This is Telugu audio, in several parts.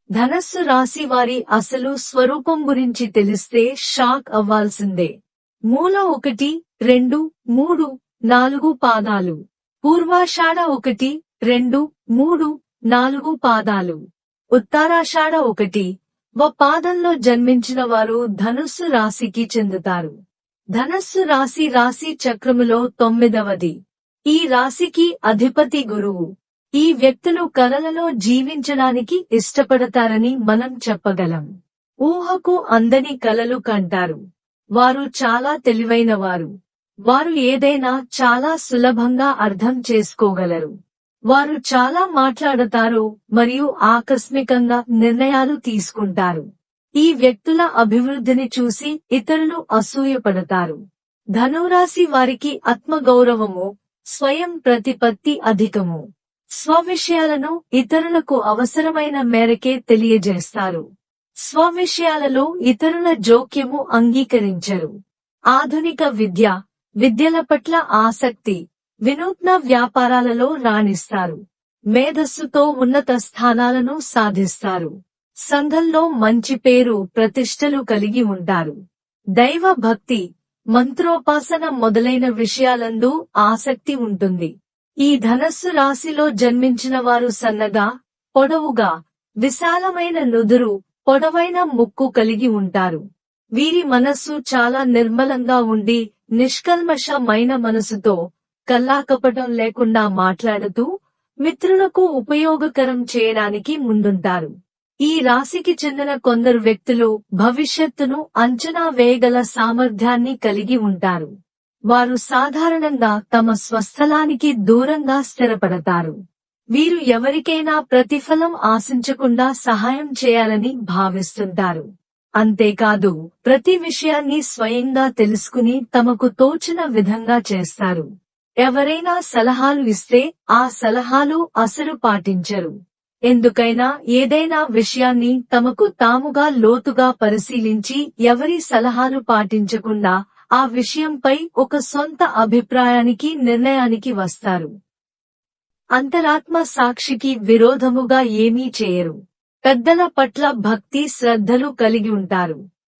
ధనస్సు రాశి వారి అసలు స్వరూపం గురించి తెలిస్తే షాక్ అవ్వాల్సిందే. మూల 1, 2, 3, 4 పాదాలు. పూర్వాషాఢ 1, 2, 3, 4 పాదాలు. ఉత్తరాషాఢ 1, పాదంలో జన్మించిన వారు ధనుస్సు రాశికి చెందుతారు. ధనస్సు రాశి చక్రములో 9వది. ఈ రాశికి అధిపతి గురువు. ఈ వ్యక్తులు కలలలో జీవించడానికి ఇష్టపడతారని మనం చెప్పగలం. ఊహకు అందని కలలు కంటారు. వారు చాలా తెలివైనవారు. వారు ఏదైనా చాలా సులభంగా అర్థం చేసుకోగలరు. వారు చాలా మాట్లాడతారు మరియు ఆకస్మికంగా నిర్ణయాలు తీసుకుంటారు. ఈ వ్యక్తుల అభివృద్ధిని చూసి ఇతరులు అసూయపడతారు. ధనురాశి వారికి ఆత్మగౌరవము, స్వయం ప్రతిపత్తి అధికము. స్వవిషయాలను ఇతరులకు అవసరమైన మేరకే తెలియజేస్తారు. స్వవిషయాలలో ఇతరుల జోక్యము అంగీకరించరు. ఆధునిక విద్యల పట్ల ఆసక్తి, వినూత్న వ్యాపారాలలో రాణిస్తారు. మేధస్సుతో ఉన్నత స్థానాలను సాధిస్తారు. సంఘంలో మంచి పేరు ప్రతిష్టలు కలిగి ఉంటారు. దైవ భక్తి, మంత్రోపాసన మొదలైన విషయాలందు ఆసక్తి ఉంటుంది. ఈ ధనస్సు రాశిలో జన్మించిన వారు సన్నగా, పొడవుగా, విశాలమైన నుదురు, పొడవైన ముక్కు కలిగి ఉంటారు. వీరి మనస్సు చాలా నిర్మలంగా ఉండి నిష్కల్మషమైన మనసుతో, కల్లాకపటం లేకుండా మాట్లాడుతూ మిత్రులకు ఉపయోగకరం చేయడానికి ముందుంటారు. ఈ రాశికి చెందిన కొందరు వ్యక్తులు భవిష్యత్తును అంచనా వేయగల సామర్థ్యాన్ని కలిగి ఉంటారు. వారు సాధారణంగా తమ స్వస్థలానికి దూరంగా స్థిరపడతారు. వీరు ఎవరికైనా ప్రతిఫలం ఆశించకుండా సహాయం చేయాలని భావిస్తుంటారు. అంతేకాదు, ప్రతి విషయాన్ని స్వయంగా తెలుసుకుని తమకు తోచిన విధంగా చేస్తారు. ఎవరైనా సలహాలు ఇస్తే ఆ సలహాలు అసలు పాటించరు. ఎందుకైనా ఏదైనా విషయాన్ని తమకు తాముగా లోతుగా పరిశీలించి ఎవరి సలహాలు పాటించకుండా ఆ విషయంపై ఒక సొంత అభిప్రాయానికి నిర్ణయానికి వస్తారు. అంతరాత్మ సాక్షికి విరోధముగా ఏమీ చేయరు. పెద్దల పట్ల భక్తి శ్రద్ధలు కలిగి ఉంటారు.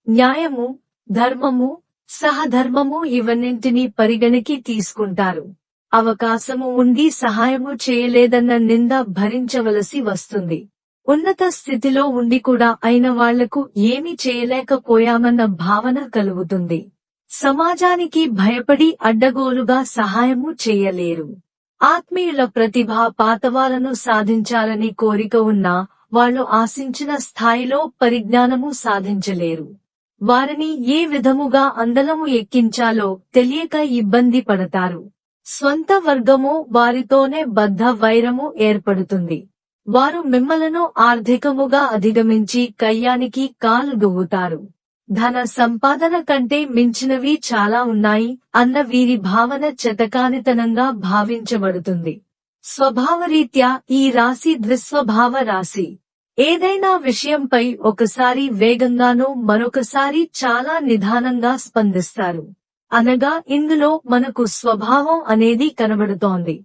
న్యాయము, ధర్మము, సహధర్మము ఇవన్నింటినీ పరిగణకి తీసుకుంటారు. అవకాశము ఉండి సహాయము చేయలేదన్న నింద భరించవలసి వస్తుంది. ఉన్నత స్థితిలో ఉండి కూడా అయిన వాళ్లకు ఏమీ చేయలేకపోయామన్న భావన కలుగుతుంది. సమాజానికి భయపడి అడ్డగోలుగా సహాయము చేయలేరు. ఆత్మీయుల ప్రతిభా పాటవాలను సాధించాలని కోరిక ఉన్నా వాళ్ళు ఆశించిన స్థాయిలో పరిజ్ఞానము సాధించలేరు. వారిని ఏ విధముగా అందలము ఎక్కించాలో తెలియక ఇబ్బంది పడతారు. స్వంత వర్గము వారితోనే బద్ధ వైరము ఏర్పడుతుంది. వారు మిమ్మలను ఆర్థికముగా అధిగమించి కయ్యానికి కాలు దువ్వుతారు. ధన సంపాదన కంటే మించినవి చాలా ఉన్నాయి అన్న వీరి భావన చెతకానితనంగా భావించబడుతుంది. స్వభావరీత్యా ఈ రాశి ద్విస్వభావ రాశి. ఏదైనా విషయంపై ఒకసారి వేగంగానూ మరొకసారి చాలా నిదానంగా స్పందిస్తారు. అనగా ఇందులో మనకు స్వభావం అనేది కనబడుతోంది.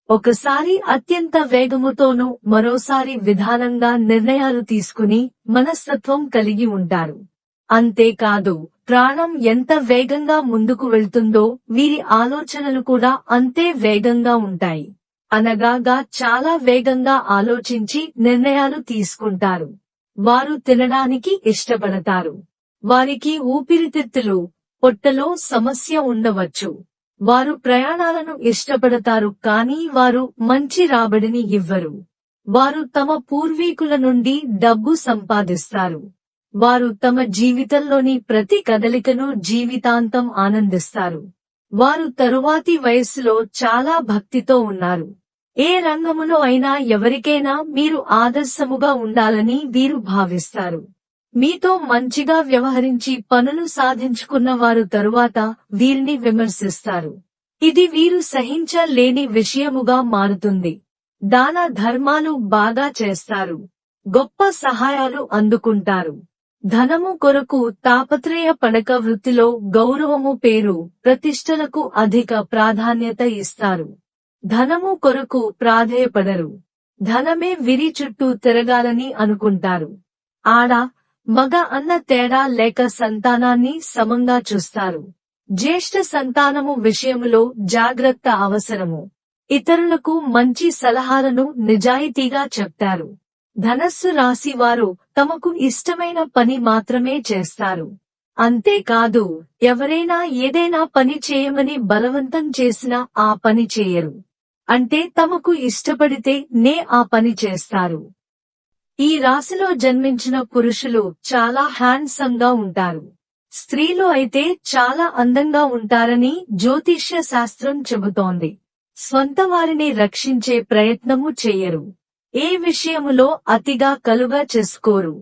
ఒకసారి అత్యంత వేగముతోనూ మరోసారి విధానంగా నిర్ణయాలు తీసుకుని మనస్తత్వం కలిగి ఉంటారు. అంతేకాదు, ప్రాణం ఎంత వేగంగా ముందుకు వెళ్తుందో వీరి ఆలోచనలు కూడా అంతే వేగంగా ఉంటాయి. అనగా చాలా వేగంగా ఆలోచించి నిర్ణయాలు తీసుకుంటారు. వారు తినడానికి ఇష్టపడతారు. వారికి ఊపిరితిత్తులు, పొట్టలో సమస్య ఉండవచ్చు. వారు ప్రయాణాలను ఇష్టపడతారు కానీ వారు మంచి రాబడిని ఇవ్వరు. వారు తమ పూర్వీకుల నుండి డబ్బు సంపాదిస్తారు. వారు తమ జీవితంలోని ప్రతి కదలికను జీవితాంతం ఆనందిస్తారు. వారు తరువాతి వయస్సులో చాలా భక్తితో ఉన్నారు. ఏ రంగములో అయినా ఎవరికైనా మీరు ఆదర్శముగా ఉండాలని వీరు భావిస్తారు. మీతో మంచిగా వ్యవహరించి పనులు సాధించుకున్న వారు తరువాత వీరిని విమర్శిస్తారు. ఇది వీరు సహించలేని విషయముగా మారుతుంది. దాన ధర్మాలు బాగా చేస్తారు. గొప్ప సహాయాలు అందుకుంటారు. ధనము కొరకు తాపత్రయ పడక వృత్తిలో గౌరవము, పేరు, ప్రతిష్టలకు అధిక ప్రాధాన్యత ఇస్తారు. ధనము కొరకు ప్రాధేయపడరు. ధనమే వీరి చుట్టూ తిరగాలని అనుకుంటారు. ఆడ, మగ అన్న తేడా లేక సంతానాన్ని సమంగా చూస్తారు. జ్యేష్ఠ సంతానము విషయములో జాగ్రత్త అవసరము. ఇతరులకు మంచి సలహాలను నిజాయితీగా చెప్తారు. ధనస్సు రాశి వారు తమకు ఇష్టమైన పని మాత్రమే చేస్తారు. అంతేకాదు, ఎవరైనా ఏదైనా పని చేయమని బలవంతం చేసినా ఆ పని చేయరు. అంటే తమకు ఇష్టపడితే నే ఆ పని చేస్తారు. ఈ రాశిలో జన్మించిన పురుషులు చాలా హ్యాండ్సమ్ గా ఉంటారు. స్త్రీలు అయితే చాలా అందంగా ఉంటారని జ్యోతిష్య శాస్త్రం చెబుతోంది. స్వంత వారిని రక్షించే ప్రయత్నము చెయ్యరు. ఏ విషయములో అతిగా కలుగా చేసుకోరు.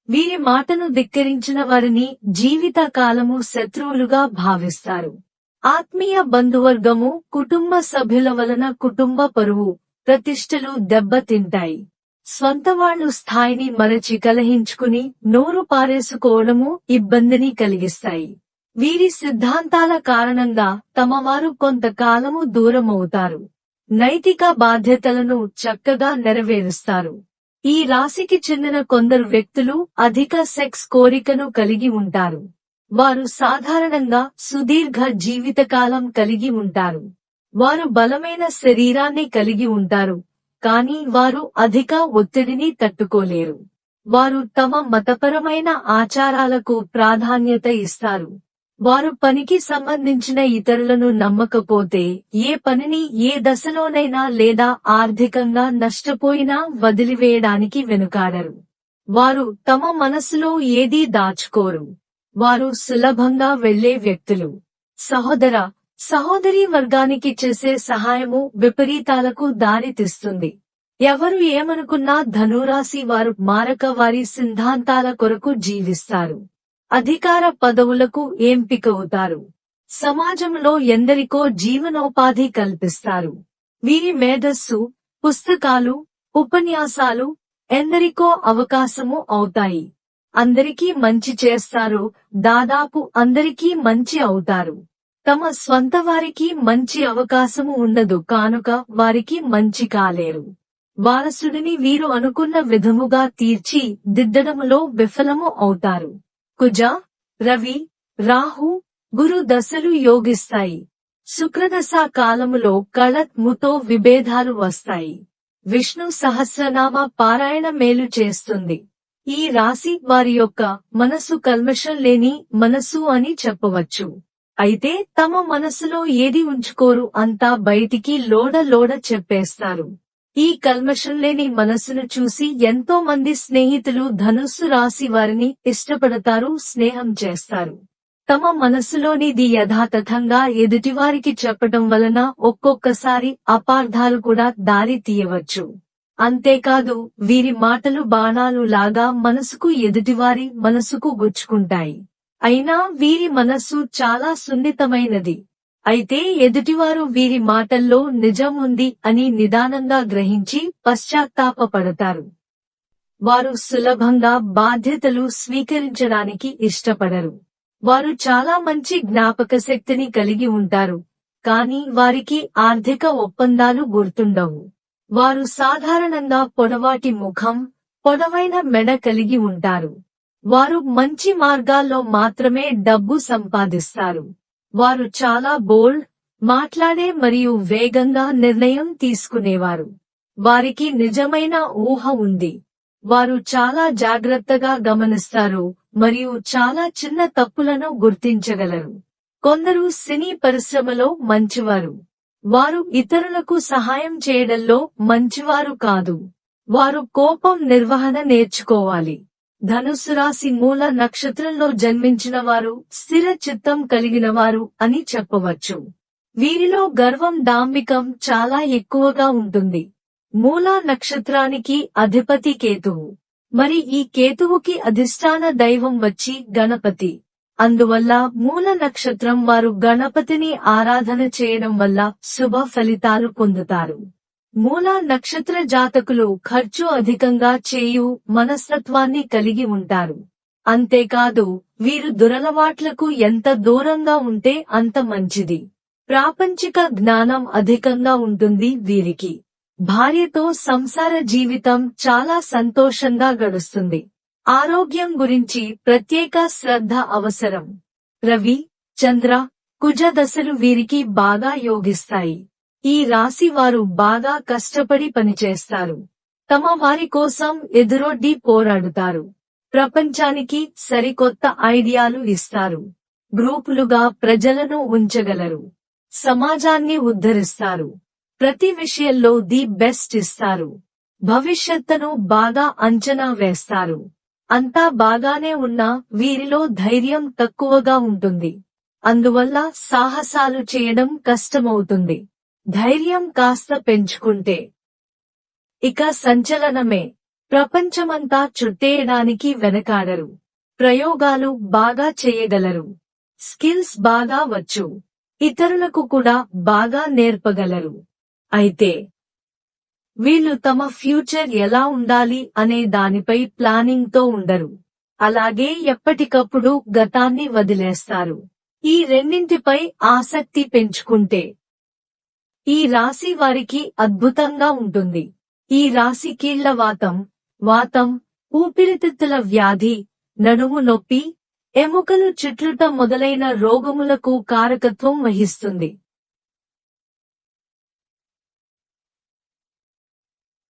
వీరి మాటను ధిక్కరించిన వారిని జీవిత కాలము శత్రువులుగా భావిస్తారు. ఆత్మీయ బంధువర్గము, కుటుంబ సభ్యుల వలన కుటుంబ పరువు, ప్రతిష్టలు దెబ్బతింటాయి. స్వంతవాళ్లు స్థాయిని మరచి కలహించుకుని నోరు పారేసుకోవడము ఇబ్బందిని కలిగిస్తాయి. వీరి సిద్ధాంతాల కారణంగా తమవారు కొంతకాలము దూరమవుతారు. నైతిక బాధ్యతలను చక్కగా నెరవేరుస్తారు. ఈ రాశికి చెందిన కొందరు వ్యక్తులు అధిక సెక్స్ కోరికను కలిగి ఉంటారు. వారు సాధారణంగా సుదీర్ఘ జీవితకాలం కలిగి ఉంటారు. వారు బలమైన శరీరాన్ని కలిగి ఉంటారు, కానీ వారు అధిక ఒత్తిడిని తట్టుకోలేరు. వారు తమ మతపరమైన ఆచారాలకు ప్రాధాన్యత ఇస్తారు. వారు పనికి సంబంధించిన ఇతరులను నమ్మకపోతే ఏ పనిని ఏ దశలోనైనా లేదా ఆర్థికంగా నష్టపోయినా వదిలివేయడానికి వెనుకాడరు. వారు తమ మనసులో ఏదీ దాచుకోరు. వారు సులభంగా వెళ్లే వ్యక్తులు. సహోదర, సహోదరీ వర్గానికి చేసే సహాయము విపరీతాలకు దారి తీస్తుంది. ఎవరు ఏమనుకున్నా ధనురాశి వారు మారక వారి సిద్ధాంతాల కొరకు జీవిస్తారు. అధికార పదవులకు ఎంపికవుతారు. సమాజంలో ఎందరికో జీవనోపాధి కల్పిస్తారు. వీరి మేధస్సు, పుస్తకాలు, ఉపన్యాసాలు ఎందరికో అవకాశము అవుతాయి. అందరికీ మంచి చేస్తారు, దాదాపు అందరికీ మంచి అవుతారు. తమ స్వంత వారికి మంచి అవకాశము ఉండదు కానుక వారికి మంచి కాలేరు. వారసుడిని వీరు అనుకున్న విధముగా తీర్చి దిద్దడములో విఫలము అవుతారు. కుజ, రవి, రాహు, గురు దశలు యోగిస్తాయి. శుక్రదశ కాలములో కళత్ముతో విభేదాలు వస్తాయి. విష్ణు సహస్రనామ పారాయణ మేలు చేస్తుంది. ఈ రాశి వారి యొక్క మనసు కల్మషం లేని మనసు అని చెప్పవచ్చు. అయితే తమ మనసులో ఏది ఉంచుకోరు, అంతా బయటికి లోడ చెప్పేస్తారు. ఈ కల్మషం లేని మనసును చూసి ఎంతో మంది స్నేహితులు ధనుస్సు రాశి వారిని ఇష్టపడతారు, స్నేహం చేస్తారు. తమ మనసులోనిది యథాతథంగా ఎదుటివారికి చెప్పటం వలన ఒక్కొక్కసారి అపార్థాలు కూడా దారి తీయవచ్చు. అంతేకాదు, వీరి మాటలు బాణాలు లాగా మనసుకు ఎదుటివారి మనసుకు గుచ్చుకుంటాయి. అయినా వీరి మనస్సు చాలా సున్నితమైనది. అయితే ఎదుటివారు వీరి మాటల్లో నిజం ఉంది అని నిదానంగా గ్రహించి పశ్చాత్తాపపడతారు. వారు సులభంగా బాధ్యతలు స్వీకరించడానికి ఇష్టపడరు. వారు చాలా మంచి జ్ఞాపక శక్తిని కలిగి ఉంటారు, కానీ వారికి ఆర్థిక ఒప్పందాలు గుర్తుండవు. వారు సాధారణంగా పొడవాటి ముఖం, పొడవైన మెడ కలిగి ఉంటారు. వారు మంచి మార్గాల్లో మాత్రమే డబ్బు సంపాదిస్తారు. వారు చాలా బోల్డ్, మాట్లాడే మరియు వేగంగా నిర్ణయం తీసుకునేవారు. వారికి నిజమైన ఊహ ఉంది. వారు చాలా జాగ్రత్తగా గమనిస్తారు మరియు చాలా చిన్న తప్పులను గుర్తించగలరు. కొందరు సినీ పరిశ్రమలో మంచివారు. వారు ఇతరులకు సహాయం చేయడంలో మంచివారు కాదు. వారు కోపం నిర్వహణ నేర్చుకోవాలి. ధనుస్సు రాశి మూల నక్షత్రంలో జన్మించిన వారు స్థిర చిత్తం కలిగిన వారు అని చెప్పవచ్చు. వీరిలో గర్వం, డాంబికం చాలా ఎక్కువగా ఉంటుంది. మూలా నక్షత్రానికి అధిపతి కేతువు. మరి ఈ కేతువుకి అధిష్టాన దైవం వచ్చి గణపతి. అందువల్ల మూల నక్షత్రం వారు గణపతిని ఆరాధన చేయడం వల్ల శుభ ఫలితాలు పొందుతారు. మూల నక్షత్ర జాతకులు ఖర్చు అధికంగా చేయు మనస్తత్వాన్ని కలిగి ఉంటారు. అంతేకాదు, వీరు దురలవాట్లకు ఎంత దూరంగా ఉంటే అంత మంచిది. ప్రాపంచిక జ్ఞానం అధికంగా ఉంటుంది వీరికి. భార్యతో సంసార జీవితం చాలా సంతోషంగా గడుస్తుంది. ఆరోగ్యం గురించి ప్రత్యేక శ్రద్ధ అవసరం. రవి, చంద్ర, కుజ దశలు వీరికి బాగా యోగిస్తాయి. ఈ రాశి వారు బాగా కష్టపడి పనిచేస్తారు. తమ వారి కోసం ఎదురొడ్డి పోరాడుతారు. ప్రపంచానికి సరికొత్త ఐడియాలు ఇస్తారు. గ్రూపులుగా ప్రజలను ఉంచగలరు. సమాజాన్ని ఉద్ధరిస్తారు. ప్రతి విషయంలో ది బెస్ట్ ఇస్తారు. భవిష్యత్తును బాగా అంచనా వేస్తారు. అంతా బాగానే ఉన్నా వీరిలో ధైర్యం తక్కువగా ఉంటుంది. అందువల్ల సాహసాలు చేయడం కష్టమవుతుంది. ధైర్యం కాస్త పెంచుకుంటే ఇక సంచలనమే. ప్రపంచమంతా చుట్టేయడానికి వెనకాడరు. ప్రయోగాలు బాగా చేయగలరు. స్కిల్స్ బాగా వచ్చు. ఇతరులకు కూడా బాగా నేర్పగలరు. అయితే వీళ్ళు తమ ఫ్యూచర్ ఎలా ఉండాలి అనే దానిపై ప్లానింగ్ తో ఉండరు. అలాగే ఎప్పటికప్పుడు గతాన్ని వదిలేస్తారు. ఈ రెండింటిపై ఆసక్తి పెంచుకుంటే ఈ రాశి వారికి అద్భుతంగా ఉంటుంది. ఈ రాశి కీళ్ల వాతం, ఊపిరితిత్తుల వ్యాధి, నడుము నొప్పి, ఎముకలు చుట్లుట మొదలైన రోగములకు కారకత్వం వహిస్తుంది.